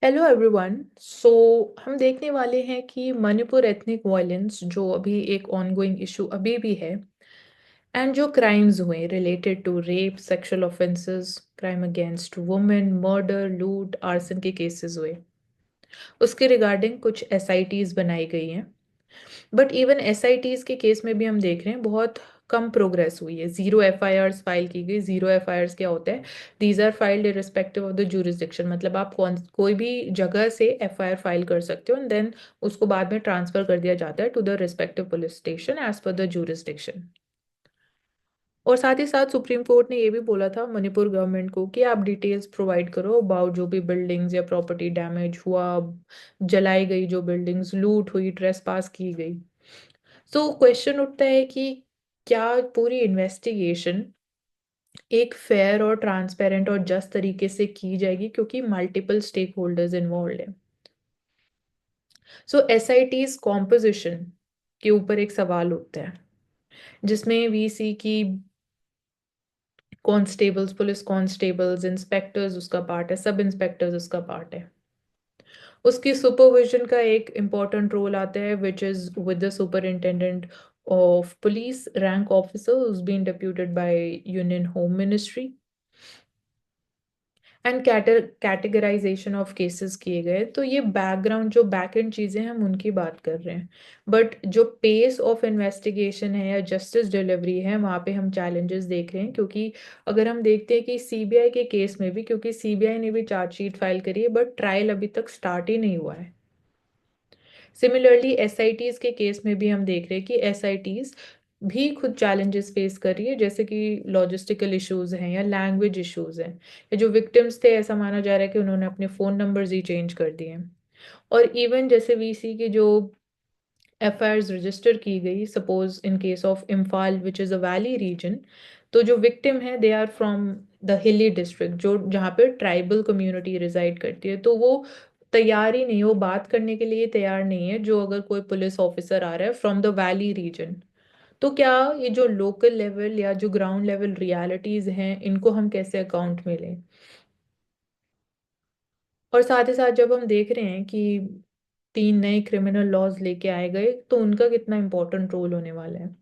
Hello everyone. सो हम देखने वाले हैं कि मणिपुर एथनिक वायलेंस जो अभी एक ऑनगोइंग इशू अभी भी है, एंड जो क्राइम्स हुए related to rape, sexual offences, crime against women, murder, लूट, आर्सन के केसेस हुए, उसके रिगार्डिंग कुछ एसआईटीज बनाई गई हैं। बट इवन एसआईटीज के केस में भी हम देख रहे हैं बहुत कम प्रोग्रेस हुई है। 0 एफआईआर्स फाइल की गई। 0 एफआईआर्स क्या होता है? These are filed irrespective of the jurisdiction, मतलब आप कोई भी जगह से एफआईआर फाइल कर सकते हो एंड देन उसको बाद में ट्रांसफर कर दिया जाता है to the respective police station as per the jurisdiction. और साथ ही साथ सुप्रीम कोर्ट ने ये भी बोला था मणिपुर गवर्नमेंट को कि आप डिटेल्स प्रोवाइड करो अबाउट जो भी बिल्डिंग्स या प्रॉपर्टी डैमेज हुआ, जलाई गई जो बिल्डिंग्स, लूट हुई, ट्रेसपास की गई। सो क्वेश्चन उठता है कि क्या पूरी इन्वेस्टिगेशन एक फेयर और ट्रांसपेरेंट और जस्ट तरीके से की जाएगी, क्योंकि मल्टीपल स्टेक होल्डर्स इन्वॉल्व हैं। सो एसआईटीज कॉम्पोजिशन के ऊपर एक सवाल उठता है, जिसमें वीसी की कॉन्स्टेबल्स, पुलिस कॉन्स्टेबल्स, इंस्पेक्टर्स उसका पार्ट है, सब इंस्पेक्टर्स उसका पार्ट है। उसकी सुपरविजन का एक इम्पॉर्टेंट रोल आता है which is with the superintendent of police, rank officer who's been deputed by union home ministry. And categorisation of cases किए गए। तो ये बैकग्राउंड जो बैक एंड चीज़ें हैं हम उनकी बात कर रहे हैं। बट जो पेस ऑफ इन्वेस्टिगेशन है या जस्टिस डिलीवरी है, वहाँ पे हम चैलेंजेस देख रहे हैं। क्योंकि अगर हम देखते हैं कि सीबीआई के केस में भी, क्योंकि सीबीआई ने भी चार्जशीट फाइल करी है बट ट्रायल अभी तक स्टार्ट ही नहीं हुआ है। सिमिलरली एसआईटीज के केस में भी हम देख रहे हैं कि एसआईटीज भी खुद चैलेंजेस फेस कर रही है, जैसे कि लॉजिस्टिकल इश्यूज हैं या लैंग्वेज इश्यूज हैं, या जो विक्टिम्स थे ऐसा माना जा रहा है कि उन्होंने अपने फ़ोन नंबर्स ही चेंज कर दिए हैं। और इवन जैसे वीसी की जो एफआईआर्स रजिस्टर की गई, suppose in case of Imphal which is a valley region, तो जो विक्टिम है they are from the hilly district, जो जहाँ पे ट्राइबल कम्युनिटी रिजाइड करती है। तो वो तैयार ही नहीं, वो बात करने के लिए तैयार नहीं है जो अगर कोई पुलिस ऑफिसर आ रहा है फ्रॉम द वैली रीजन। तो क्या ये जो लोकल लेवल या जो ग्राउंड लेवल रियलिटीज़ हैं इनको हम कैसे अकाउंट में लें? और साथ ही साथ जब हम देख रहे हैं कि 3 नए क्रिमिनल लॉज लेके आए गए, तो उनका कितना इम्पोर्टेंट रोल होने वाला है।